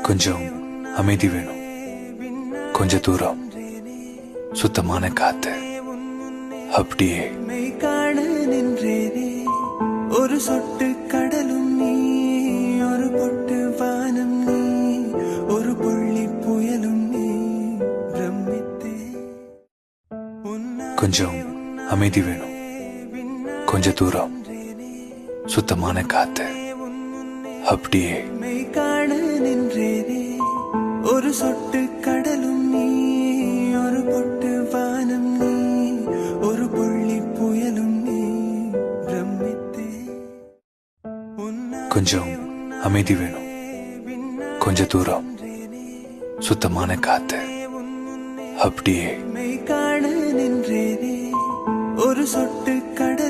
கொஞ்சம் அமைதி வேணும், கொஞ்ச தூரம் சுத்தமான காத்து. அப்படியே காண நின்றேனே, ஒரு சொட்டு கடலும் நீ, ஒரு பொட்டு வானம் நீ, ஒரு புள்ளி புயலும் நீ, பிரமித்தே. கொஞ்சம் அமைதி வேணும், கொஞ்ச தூரம் சுத்தமான காத்து. அப்படியே காண நின்றேனே, ஒரு சொட்டு கடலும் நீ, ஒரு பொட்டு வானம் நீ, ஒரு புள்ளி புயலும் நீ, பிரமித்தே. கொஞ்சம் அமைதி வேணும், கொஞ்ச தூரம் சுத்தமான காத்து. அப்படியே காண நின்றேனே, ஒரு சொட்டு கடலும்